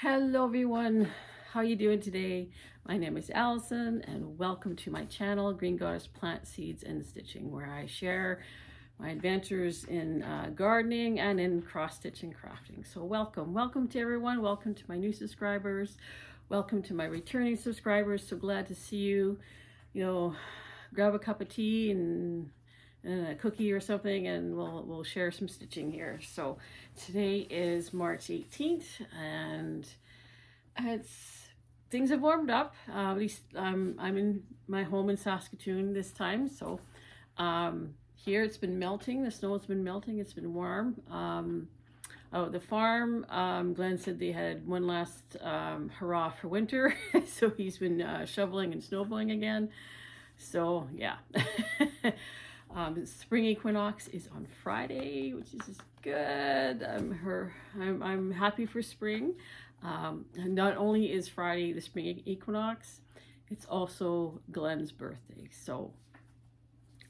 Hello everyone, how you doing today? My name is Allison and welcome to my channel, Green Goddess Plant Seeds and Stitching, where I share my adventures in gardening and in cross-stitch and crafting. So welcome to everyone. Welcome to my new subscribers. Welcome to my returning subscribers. So glad to see you. You know, grab a cup of tea and a cookie or something and we'll share some stitching here. So today is March 18th and things have warmed up. At least I'm in my home in Saskatoon this time. So here it's been melting. The snow has been melting. It's been warm. Oh, the farm, Glenn said they had one last hurrah for winter. So he's been shoveling and snowballing again. So yeah. Spring Equinox is on Friday, which is good. I'm happy for spring. And not only is Friday the Spring Equinox, it's also Glenn's birthday. So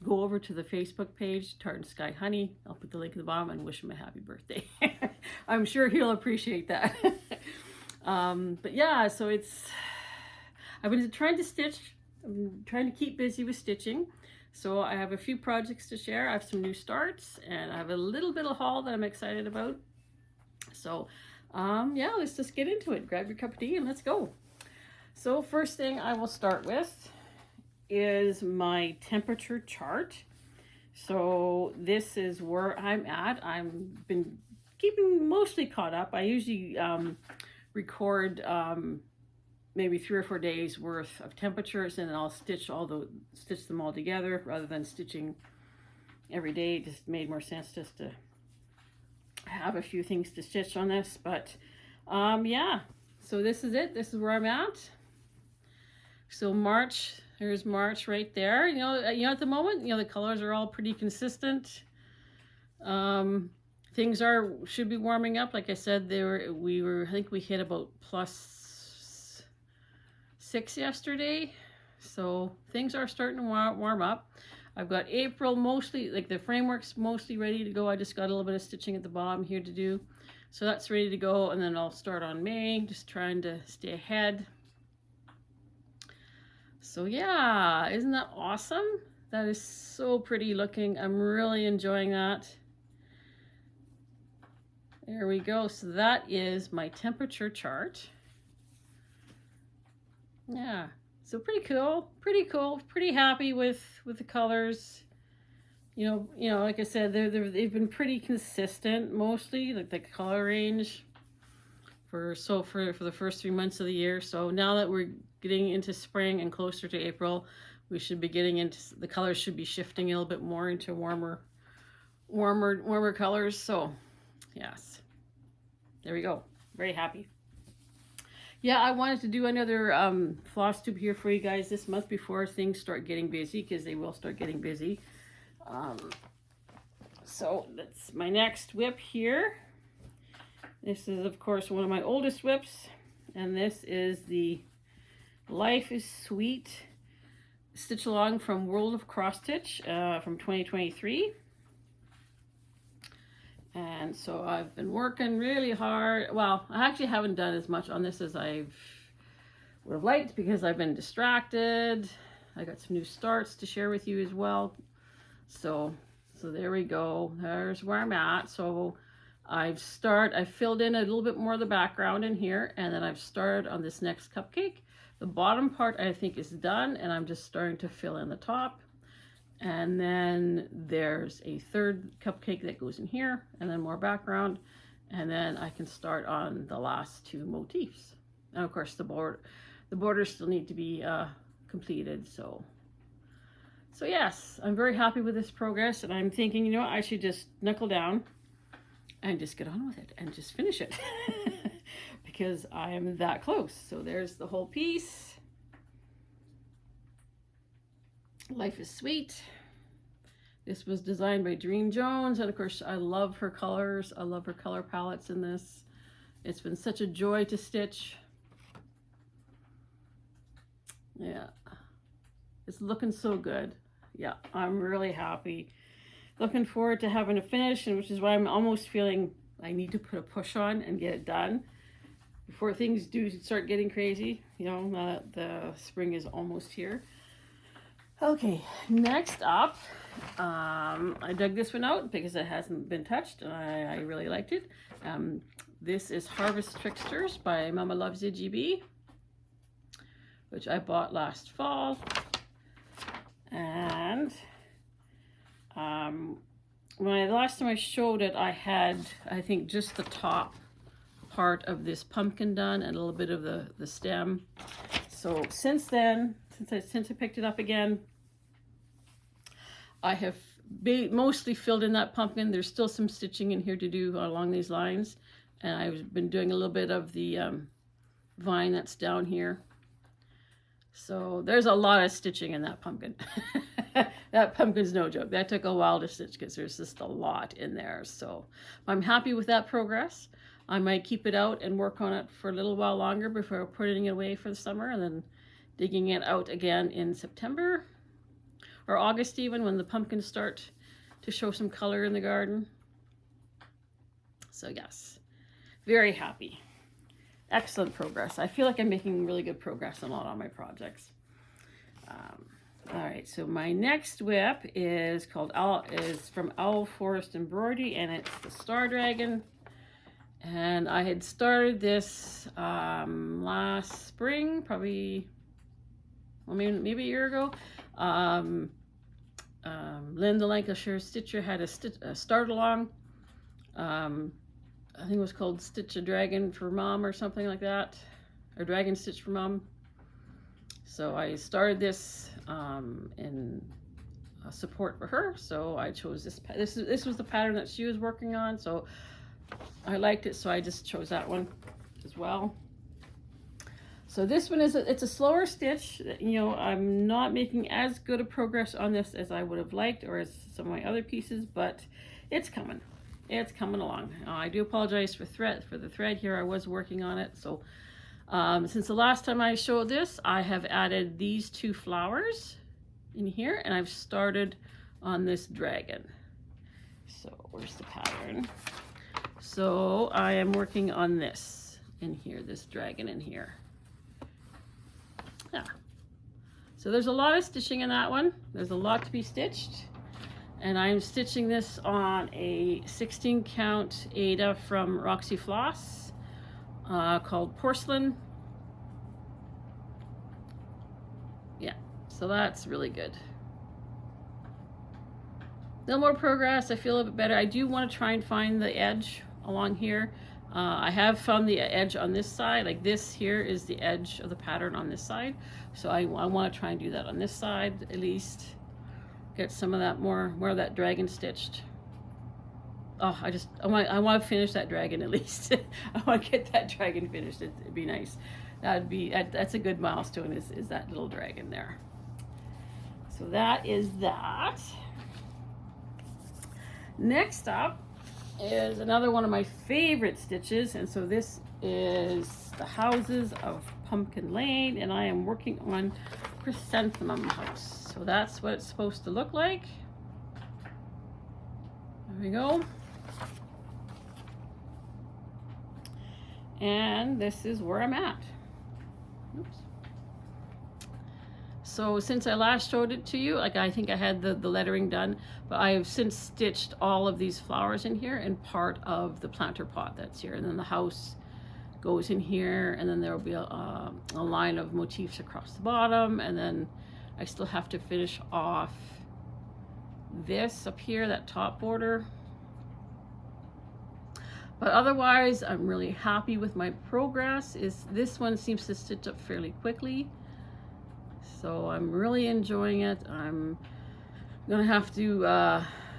go over to the Facebook page, Tartan Sky Honey. I'll put the link at the bottom and wish him a happy birthday. I'm sure he'll appreciate that. But yeah, so I've been trying to stitch. I'm trying to keep busy with stitching. So I have a few projects to share. I have some new starts and I have a little bit of haul that I'm excited about. So yeah, let's just get into it. Grab your cup of tea and let's go. So first thing I will start with is my temperature chart. So this is where I'm at. I've been keeping mostly caught up. I usually record maybe 3 or 4 days worth of temperatures and then I'll stitch them all together rather than stitching every day. It just made more sense just to have a few things to stitch on this. But yeah, so this is it. This is where I'm at. So March, there's March right there. You know at the moment, the colors are all pretty consistent. Things should be warming up. Like I said, I think we hit about +6 yesterday, so things are starting to warm up. I've got April mostly, like the framework's mostly ready to go. I just got a little bit of stitching at the bottom here to do, so that's ready to go, and then I'll start on May, just trying to stay ahead. So yeah, isn't that awesome? That is so pretty looking. I'm really enjoying that. There we go. So that is my temperature chart. Yeah, so pretty cool, pretty happy with the colors. You know, like I said, they've been pretty consistent mostly, like the color range for the first 3 months of the year. So now that we're getting into spring and closer to April, we should be getting into, the colors should be shifting a little bit more into warmer colors. So yes, there we go. Very happy. Yeah, I wanted to do another Flosstube here for you guys this month before things start getting busy, because they will start getting busy. So that's my next whip here. This is, of course, one of my oldest whips, and this is the Life is Sweet Stitch Along from World of Cross Stitch from 2023. And so I've been working really hard. Well, I actually haven't done as much on this as I would have liked because I've been distracted. I got some new starts to share with you as well. So there we go. There's where I'm at. So I filled in a little bit more of the background in here, and then I've started on this next cupcake. The bottom part I think is done, and I'm just starting to fill in the top. And then there's a third cupcake that goes in here, and then more background, and then I can start on the last 2 motifs. And of course the borders still need to be completed. So yes, I'm very happy with this progress, and I'm thinking, you know what, I should just knuckle down and just get on with it and just finish it because I am that close. So there's the whole piece. Life is Sweet. This was designed by Dream Jones, and of course I love her colors. I love her color palettes in this. It's been such a joy to stitch. Yeah, it's looking so good. Yeah, I'm really happy. Looking forward to having a finish, and which is why I'm almost feeling I need to put a push on and get it done before things do start getting crazy, you know, now that the spring is almost here. Okay, next up, I dug this one out because it hasn't been touched, and I really liked it. This is Harvest Tricksters by Mama Loves You GB, which I bought last fall. And when last time I showed it, I had, I think, just the top part of this pumpkin done and a little bit of the stem. So since then, since I picked it up again, I have mostly filled in that pumpkin. There's still some stitching in here to do along these lines. And I've been doing a little bit of the vine that's down here. So there's a lot of stitching in that pumpkin. That pumpkin's no joke. That took a while to stitch because there's just a lot in there. So I'm happy with that progress. I might keep it out and work on it for a little while longer before putting it away for the summer and then digging it out again in September or August even, when the pumpkins start to show some color in the garden. So yes, very happy. Excellent progress. I feel like I'm making really good progress on a lot of my projects. All right, so my next whip is from Owl Forest Embroidery, and it's the Star Dragon. And I had started this last spring, probably, well, maybe a year ago. Lynn the Lancashire Stitcher had a start along. I think it was called Stitch a Dragon for Mom or something like that, or Dragon Stitch for Mom. So I started this in support for her. So I chose this. This was the pattern that she was working on. So I liked it, so I just chose that one as well. So this one it's a slower stitch. You know, I'm not making as good a progress on this as I would have liked, or as some of my other pieces, but it's coming. It's coming along. I do apologize for the thread here. I was working on it. So since the last time I showed this, I have added these two flowers in here, and I've started on this dragon. So where's the pattern? So I am working on this in here, this dragon in here. Yeah. So there's a lot of stitching in that one. There's a lot to be stitched. And I'm stitching this on a 16 count Ada from Roxy Floss called Porcelain. Yeah, so that's really good. A little more progress. I feel a bit better. I do want to try and find the edge along here. I have found the edge on this side. Like this here is the edge of the pattern on this side. So I want to try and do that on this side at least. Get some of that more of that dragon stitched. Oh, I want to finish that dragon at least. I want to get that dragon finished. It'd be nice. That's a good milestone, is that little dragon there. So that is that. Next up is another one of my favorite stitches, and so this is the Houses of Pumpkin Lane, and I am working on Chrysanthemum House. So that's what it's supposed to look like. There we go. And this is where I'm at. Oops. So since I last showed it to you, like I think I had the lettering done, but I have since stitched all of these flowers in here and part of the planter pot that's here. And then the house goes in here, and then there will be a line of motifs across the bottom, and then I still have to finish off this up here, that top border. But otherwise, I'm really happy with my progress. This one seems to stitch up fairly quickly. So I'm really enjoying it. I'm gonna have to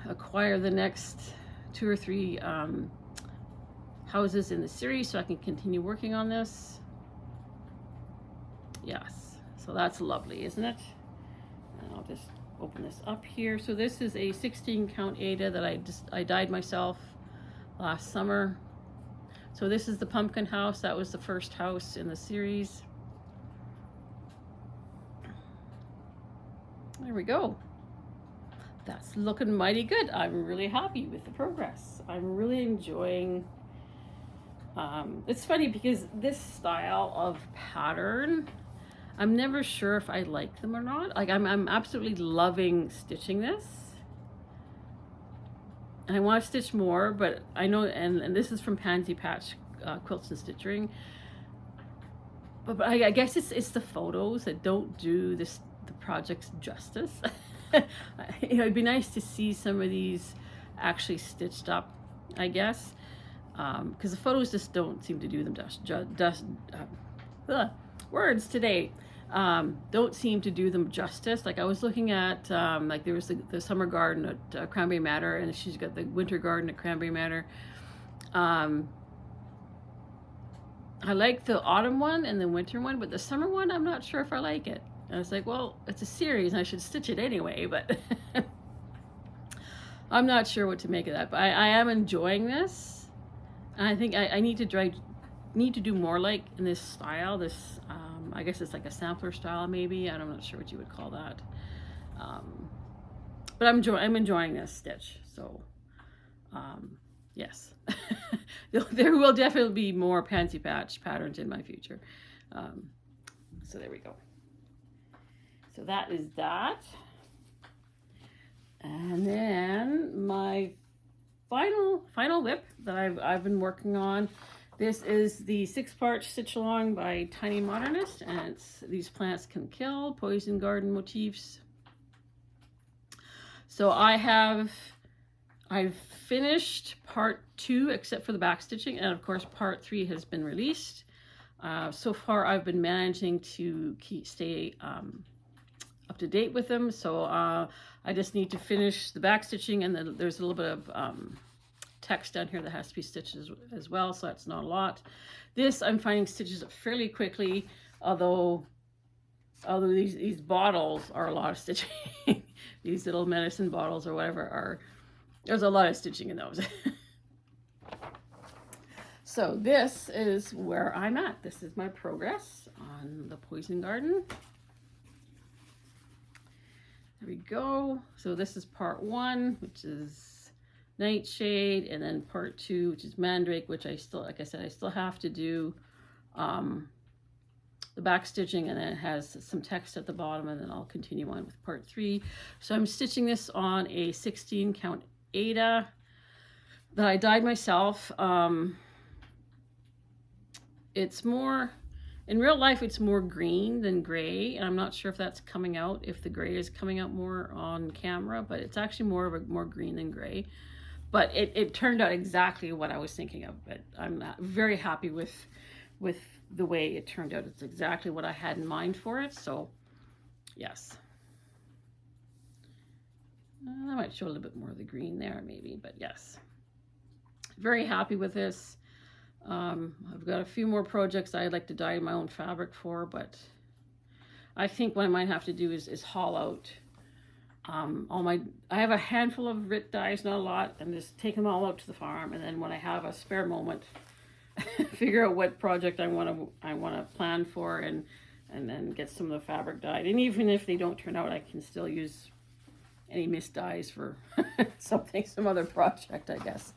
acquire the next 2 or 3 houses in the series so I can continue working on this. Yes, so that's lovely, isn't it? And I'll just open this up here. So this is a 16 count Ada that I dyed myself last summer. So this is the pumpkin house. That was the first house in the series. There we go. That's looking mighty good. I'm really happy with the progress. I'm really enjoying It's funny because this style of pattern, I'm never sure if I like them or not. Like I'm absolutely loving stitching this. And I want to stitch more, but I know, and this is from Pansy Patch Quilts and Stitching. But I guess it's the photos that don't do the projects justice. You know, it'd be nice to see some of these actually stitched up, I guess, because the photos just don't seem to do them words today. Don't seem to do them justice. Like I was looking at, like there was the summer garden at Cranberry Manor, and she's got the winter garden at Cranberry Manor. I like the autumn one and the winter one, but the summer one, I'm not sure if I like it. And I was like, well, it's a series and I should stitch it anyway, but I'm not sure what to make of that. But I am enjoying this. And I think I need to do more like in this style. This, I guess it's like a sampler style maybe. I'm not sure what you would call that. But I'm enjoying this stitch. So, yes. There will definitely be more Pansy Patch patterns in my future. So there we go. So that is that. And then my final whip that I've been working on. This is the 6-part stitch along by Tiny Modernist, and it's These Plants Can Kill, Poison Garden motifs. So I've finished part 2 except for the back stitching, and of course part 3 has been released. So far I've been managing to stay up to date with them, so I just need to finish the back stitching, and then there's a little bit of text down here that has to be stitched as well, so that's not a lot. This I'm finding stitches up fairly quickly, although these bottles are a lot of stitching. These little medicine bottles or whatever there's a lot of stitching in those. So this is where I'm at. This is my progress on the Poison Garden. There we go. So this is part 1, which is Nightshade, and then part 2, which is Mandrake, which I still, like I said, I still have to do the back stitching, and then it has some text at the bottom, and then I'll continue on with part 3. So I'm stitching this on a 16 count Ada that I dyed myself. It's more, in real life it's more green than gray, and I'm not sure if that's coming out, if the gray is coming out more on camera, but it's actually more green than gray. But it turned out exactly what I was thinking of. But I'm very happy with the way it turned out. It's exactly what I had in mind for it. So yes, I might show a little bit more of the green there maybe, but yes, very happy with this. I've got a few more projects I'd like to dye my own fabric for, but I think what I might have to do is haul out I have a handful of RIT dyes, not a lot, and just take them all out to the farm, and then when I have a spare moment, figure out what project I want to plan for, and then get some of the fabric dyed. And even if they don't turn out, I can still use any missed dyes for some other project, I guess.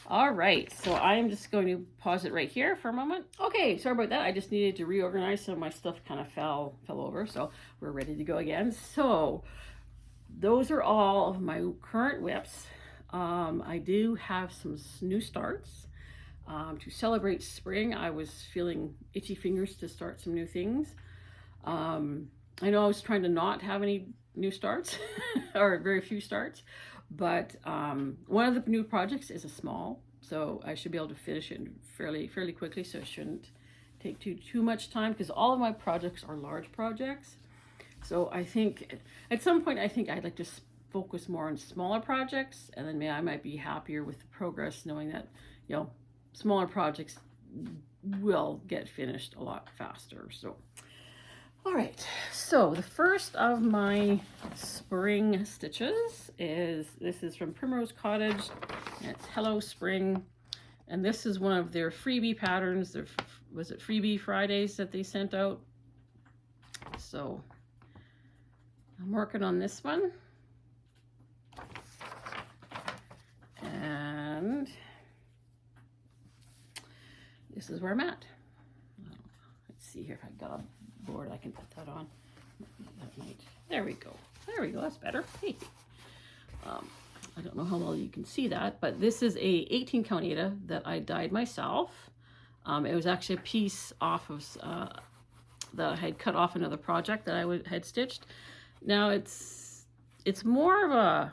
All right, so I'm just going to pause it right here for a moment. Okay, sorry about that. I just needed to reorganize, so my stuff kind of fell over, so we're ready to go again. So those are all of my current whips. I do have some new starts. To celebrate spring, I was feeling itchy fingers to start some new things. I know I was trying to not have any new starts, or very few starts, but one of the new projects is a small, so I should be able to finish it fairly quickly, so it shouldn't take too much time, because all of my projects are large projects. So I think at some point I'd like to focus more on smaller projects, and then maybe I might be happier with the progress, knowing that, you know, smaller projects will get finished a lot faster. So all right, so the first of my spring stitches this is from Primrose Cottage, and it's Hello Spring, and this is one of their freebie patterns. Was it Freebie Fridays that they sent out? So I'm working on this one, and this is where I'm at. Let's see here if I've got a board I can put that on. That might, there we go. There we go, that's better. Hey. I don't know how well you can see that, but this is a 18 count Ada that I dyed myself. It was actually a piece off of, that I had cut off another project that I had stitched. Now it's more of a,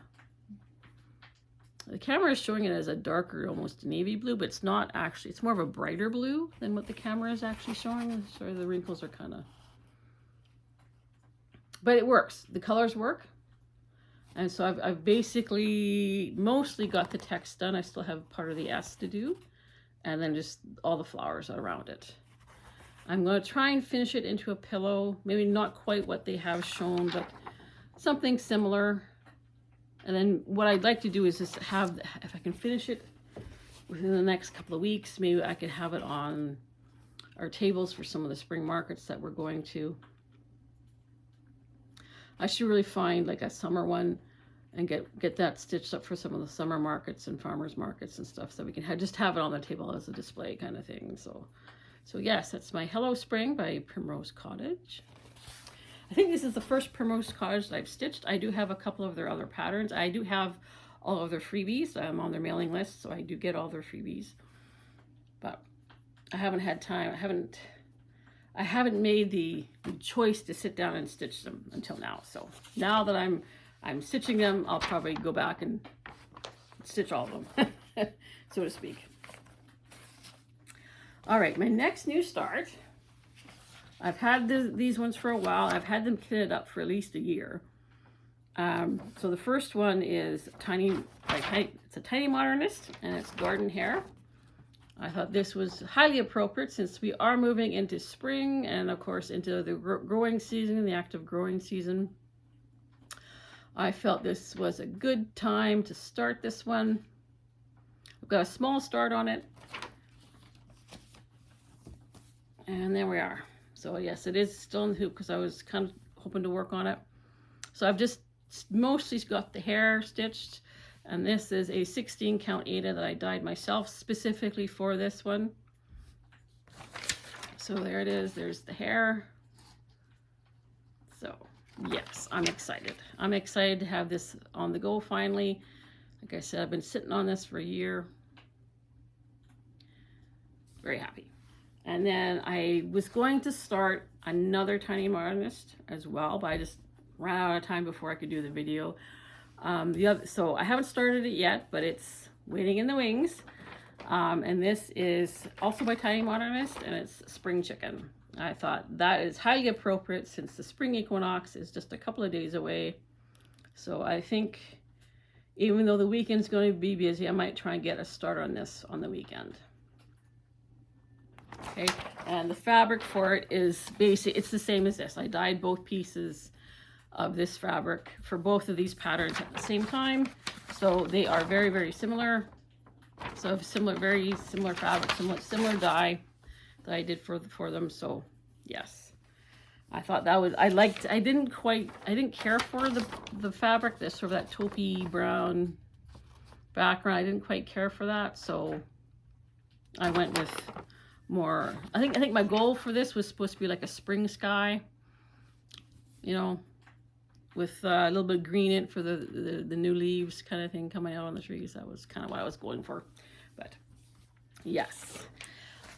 the camera is showing it as a darker, almost navy blue, but it's not actually, it's more of a brighter blue than what the camera is actually showing. Sorry, the wrinkles are kind of, but it works. The colors work. And so I've basically mostly got the text done. I still have part of the S to do, and then just all the flowers around it. I'm going to try and finish it into a pillow. Maybe not quite what they have shown, but something similar. And then what I'd like to do is just have, if I can finish it within the next couple of weeks, maybe I could have it on our tables for some of the spring markets that we're going to. I should really find like a summer one and get that stitched up for some of the summer markets and farmers markets and stuff, so we can just have it on the table as a display kind of thing. So yes, that's my Hello Spring by Primrose Cottage. I think this is the first Primrose Cottage that I've stitched. I do have a couple of their other patterns. I do have all of their freebies. I'm on their mailing list, so I do get all their freebies. But I haven't had time. I haven't made the choice to sit down and stitch them until now. So now that I'm stitching them, I'll probably go back and stitch all of them, so to speak. All right, my next new start. I've had these ones for a while. I've had them kitted up for at least a year. So the first one is it's a tiny modernist, and it's garden hare. I thought this was highly appropriate since we are moving into spring and of course into the growing season, the active growing season. I felt this was a good time to start this one. I've got a small start on it. And there we are. So yes, it is still in the hoop because I was kind of hoping to work on it. So I've just mostly got the hair stitched. And this is a 16 count Ada that I dyed myself specifically for this one. So there it is. There's the hair. So yes, I'm excited. I'm excited to have this on the go finally. Like I said, I've been sitting on this for a year. Very happy. And then I was going to start another tiny modernist as well, but I just ran out of time before I could do the video. So I haven't started it yet, but it's waiting in the wings. And this is also by Tiny Modernist, and it's Spring Chicken. I thought that is highly appropriate since the Spring Equinox is just a couple of days away. So I think even though the weekend's going to be busy, I might try and get a start on this on the weekend. Okay, and the fabric for it is it's the same as this. I dyed both pieces of this fabric for both of these patterns at the same time, so they are very, very similar. So very similar fabric, similar dye that I did for them. So yes, I thought that was, I didn't care for the fabric, this sort of that taupey brown background. I didn't quite care for that, so I went with more. I think my goal for this was supposed to be like a spring sky, you know, with a little bit of green in it for the new leaves kind of thing coming out on the trees. That was kind of what I was going for. But yes,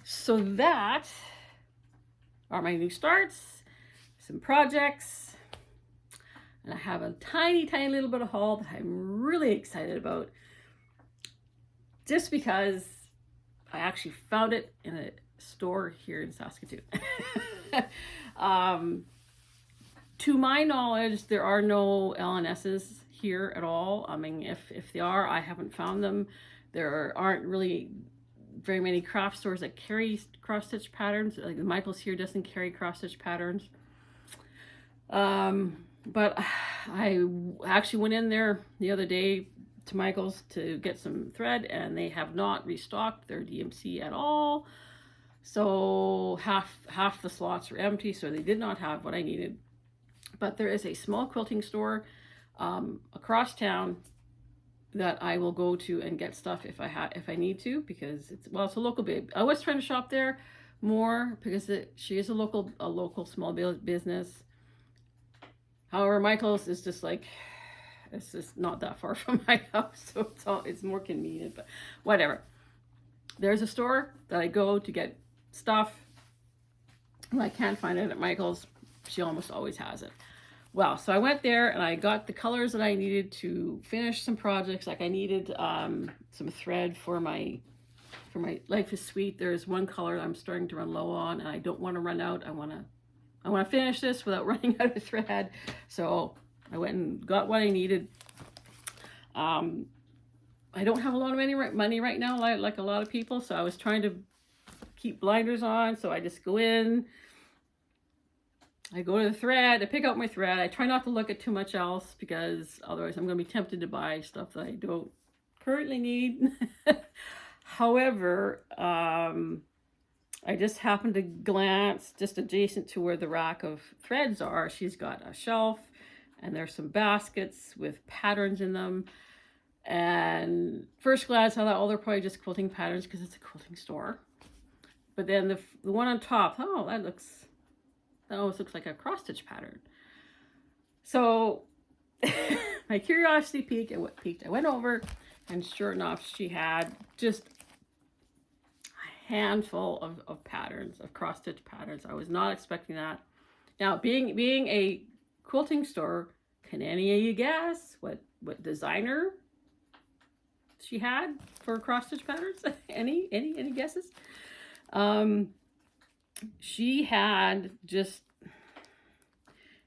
so that are my new starts, some projects, and I have a tiny little bit of haul that I'm really excited about, just because I actually found it in a store here in Saskatoon. To my knowledge, there are no LNSs here at all. I mean, if they are, I haven't found them. There aren't really very many craft stores that carry cross-stitch patterns. Like Michael's here doesn't carry cross-stitch patterns. But I actually went in there the other day to Michael's to get some thread, and they have not restocked their DMC at all. So half the slots were empty, so they did not have what I needed. But there is a small quilting store across town that I will go to and get stuff if I need to, because it's a local babe. I was trying to shop there more because she is a local small business. However, Michael's is just like, it's just not that far from my house, so it's more convenient, but whatever. There's a store that I go to get stuff. When I can't find it at Michael's, she almost always has it. Well, so I went there and I got the colors that I needed to finish some projects. Like I needed some thread for my Life is Sweet. There's one color I'm starting to run low on, and I don't want to run out. I want to finish this without running out of thread. So I went and got what I needed. I don't have a lot of money right now, like a lot of people. So I was trying to keep blinders on. So I just go in. I go to the thread, I pick out my thread. I try not to look at too much else because otherwise I'm going to be tempted to buy stuff that I don't currently need. However, I just happened to glance just adjacent to where the rack of threads are. She's got a shelf and there's some baskets with patterns in them. And first glance, I thought, oh, they're probably just quilting patterns because it's a quilting store. But then the one on top, oh, that almost looks like a cross stitch pattern. So my curiosity peaked. I went over, and sure enough, she had just a handful of patterns, of cross stitch patterns. I was not expecting that. Now, being a quilting store, can any of you guess what designer she had for cross stitch patterns? Any guesses? She had just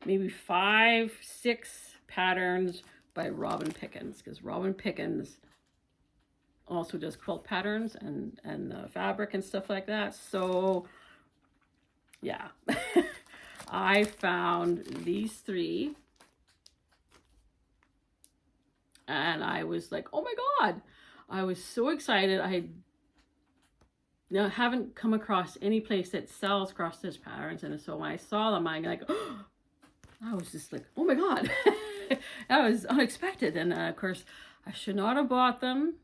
maybe 5, 6 patterns by Robin Pickens, because Robin Pickens also does quilt patterns and fabric and stuff like that. So yeah, I found these 3 and I was like, oh my God, I was so excited. I haven't come across any place that sells cross stitch patterns, and so when I saw them, I was just like, oh my God. That was unexpected. And of course, I should not have bought them.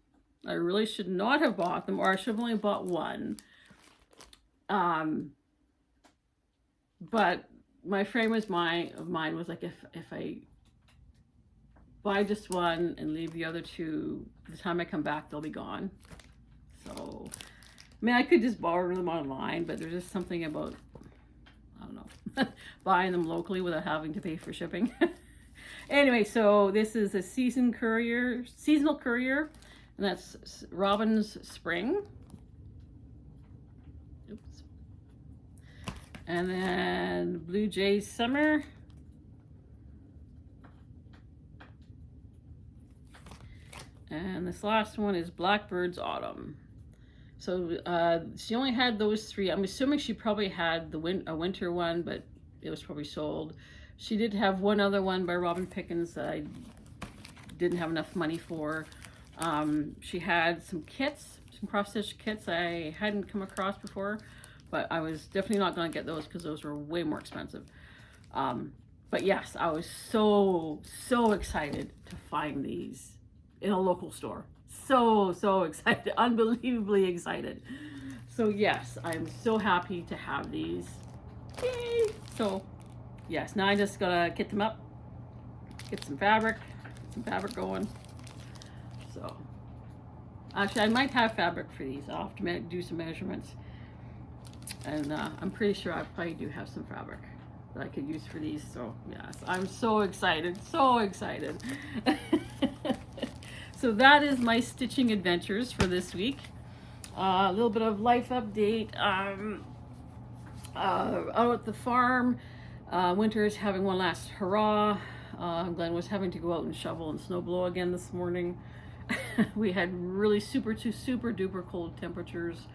I really should not have bought them, or I should have only bought one. But my frame of mind was like, if I buy just one and leave the other 2, by the time I come back, they'll be gone. So I mean, I could just borrow them online, but there's just something about, I don't know, buying them locally without having to pay for shipping. Anyway, so this is a seasonal courier, and that's Robin's Spring. Oops. And then Blue Jay's Summer. And this last one is Blackbird's Autumn. So she only had those 3. I'm assuming she probably had a winter one, but it was probably sold. She did have one other one by Robin Pickens that I didn't have enough money for. She had some kits, some cross-stitch kits I hadn't come across before, but I was definitely not going to get those because those were way more expensive. But yes, I was so excited to find these in a local store. So excited, unbelievably excited. So yes, I'm so happy to have these. Yay! So yes, now I just gotta kit them up, get some fabric going. So actually, I might have fabric for these. I'll have to do some measurements, and I'm pretty sure I probably do have some fabric that I could use for these. So yes, I'm so excited, So that is my stitching adventures for this week. A little bit of life update. Out at the farm, Winter is having one last hurrah. Glenn was having to go out and shovel and snow blow again this morning. We had really super duper cold temperatures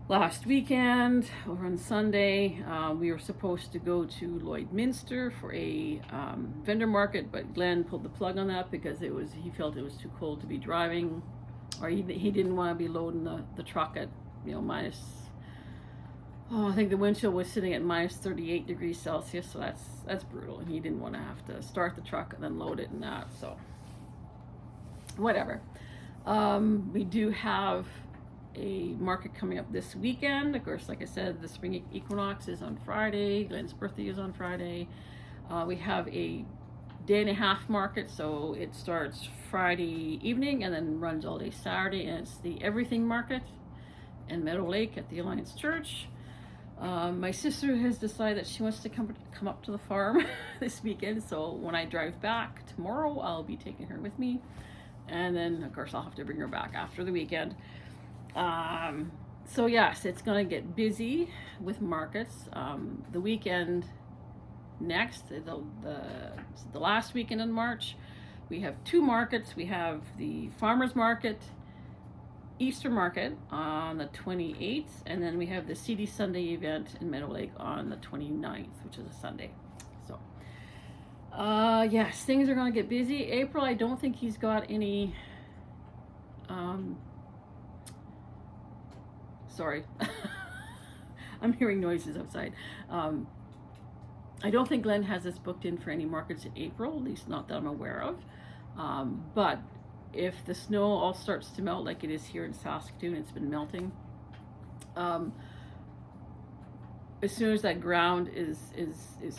last weekend. Over on Sunday, we were supposed to go to Lloydminster for a vendor market, but Glenn pulled the plug on that because he felt it was too cold to be driving, or he didn't want to be loading the truck at minus. Oh, I think the wind chill was sitting at minus 38 degrees Celsius, so that's brutal. And he didn't want to have to start the truck and then load it and that. So whatever. We do have a market coming up this weekend. Of course, like I said, the Spring Equinox is on Friday. Glenn's birthday is on Friday. We have a day and a half market, so it starts Friday evening and then runs all day Saturday, and it's the Everything Market in Meadow Lake at the Alliance Church. My sister has decided that she wants to come up to the farm this weekend, so when I drive back tomorrow, I'll be taking her with me, and then of course I'll have to bring her back after the weekend. So yes, it's gonna get busy with markets. The weekend next, the last weekend in March, we have two markets. We have the Farmers Market, Easter Market on the 28th, and then we have the CD Sunday event in Meadow Lake on the 29th, which is a Sunday. So, yes, things are gonna get busy. April, I don't think he's got any, sorry, I'm hearing noises outside. I don't think Glenn has this booked in for any markets in April, at least not that I'm aware of. But if the snow all starts to melt like it is here in Saskatoon, it's been melting. As soon as that ground is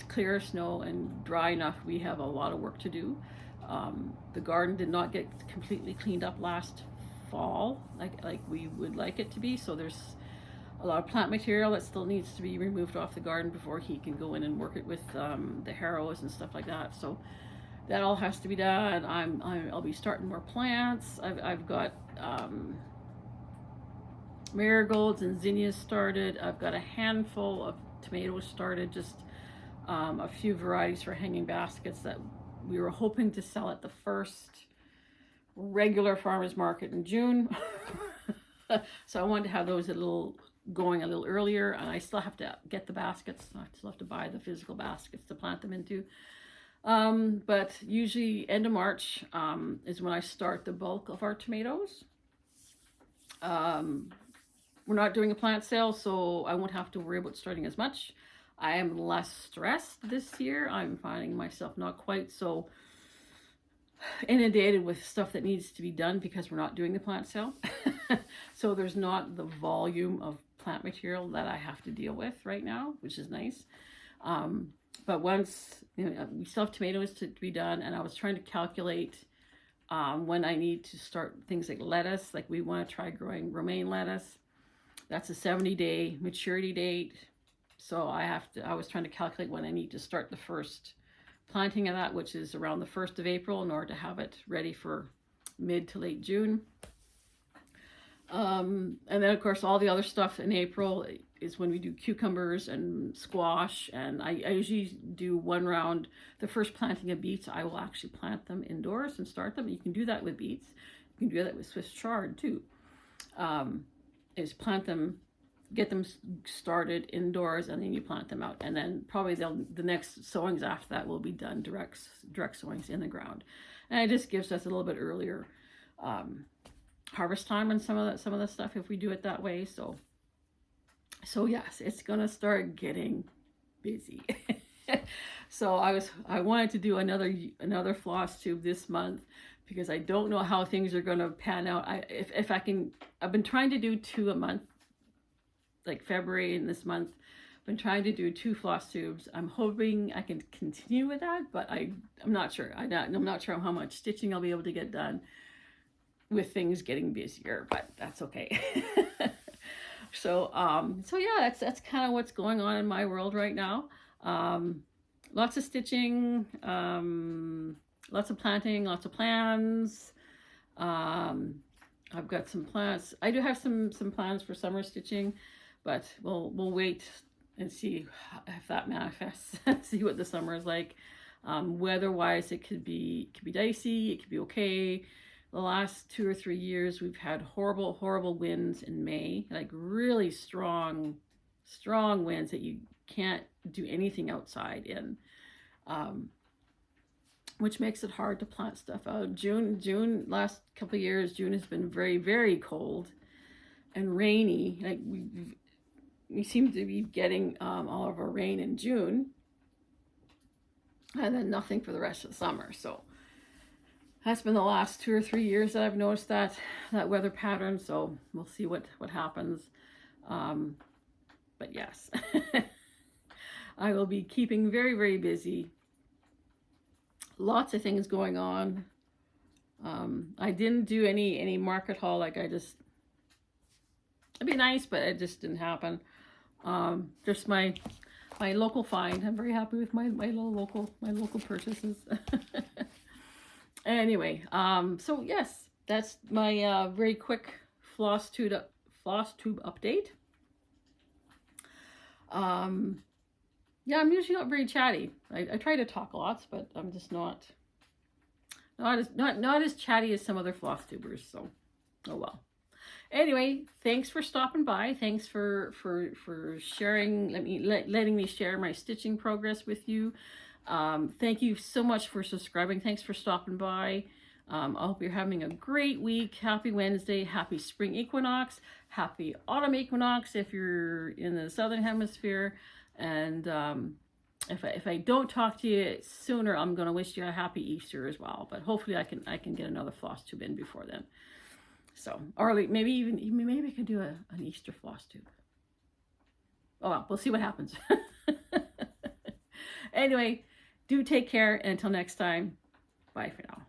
clear of snow and dry enough, we have a lot of work to do. The garden did not get completely cleaned up last fall like we would like it to be, so there's a lot of plant material that still needs to be removed off the garden before he can go in and work it with the harrows and stuff like that. So that all has to be done. I'll be starting more plants. I've got marigolds and zinnias started. I've got a handful of tomatoes started, just a few varieties for hanging baskets that we were hoping to sell at the first regular farmers market in June. So I wanted to have those going a little earlier, and I still have to get the baskets. I still have to buy the physical baskets to plant them into. But usually end of March is when I start the bulk of our tomatoes. We're not doing a plant sale, so I won't have to worry about starting as much. I am less stressed this year. I'm finding myself not quite so inundated with stuff that needs to be done because we're not doing the plant sale. So there's not the volume of plant material that I have to deal with right now, which is nice. But once, we still have tomatoes to be done, and I was trying to calculate when I need to start things like lettuce. Like we want to try growing romaine lettuce. That's a 70-day maturity date. So I was trying to calculate when I need to start the first planting of that, which is around the 1st of April, in order to have it ready for mid to late June. And then of course all the other stuff in April is when we do cucumbers and squash, and I usually do one round. The first planting of beets, I will actually plant them indoors and start them. You can do that with beets. You can do that with Swiss chard too. Is plant them, get them started indoors, and then you plant them out, and then probably the next sowings after that will be done direct sowings in the ground, and it just gives us a little bit earlier harvest time on some of the stuff if we do it that way. So yes, it's gonna start getting busy. So I wanted to do another floss tube this month, because I don't know how things are gonna pan out. If I can, I've been trying to do 2 a month, like February and this month. I've been trying to do 2 floss tubes. I'm hoping I can continue with that, but I'm not sure. I'm not sure how much stitching I'll be able to get done with things getting busier, but that's okay. So yeah, that's kind of what's going on in my world right now. Lots of stitching, lots of planting, lots of plans. I've got some plans. I do have some plans for summer stitching, but we'll wait and see if that manifests. See what the summer is like. Weather-wise, it could be dicey. It could be okay. The last 2 or 3 years, we've had horrible winds in May, like really strong winds that you can't do anything outside in, which makes it hard to plant stuff out. June, last couple of years, June has been very, very cold and rainy. Like we seem to be getting all of our rain in June, and then nothing for the rest of the summer. So That's been the last 2 or 3 years that I've noticed that weather pattern. So we'll see what happens. But yes, I will be keeping very, very busy. Lots of things going on. I didn't do any market haul. Like it'd be nice, but it just didn't happen. Just my local find. I'm very happy with my local purchases. Anyway, so yes, that's my very quick Flosstube update. Yeah, I'm usually not very chatty. I try to talk lots, but I'm just not as chatty as some other Flosstubers. So, oh well. Anyway, thanks for stopping by. Thanks for sharing. Letting me share my stitching progress with you. Thank you so much for subscribing. Thanks for stopping by. I hope you're having a great week. Happy Wednesday. Happy Spring Equinox. Happy Autumn Equinox if you're in the Southern Hemisphere. And if I don't talk to you sooner, I'm going to wish you a happy Easter as well. But hopefully I can get another Flosstube in before then. So, or maybe I can do an Easter Flosstube. Oh well, we'll see what happens. Anyway, do take care. And until next time, bye for now.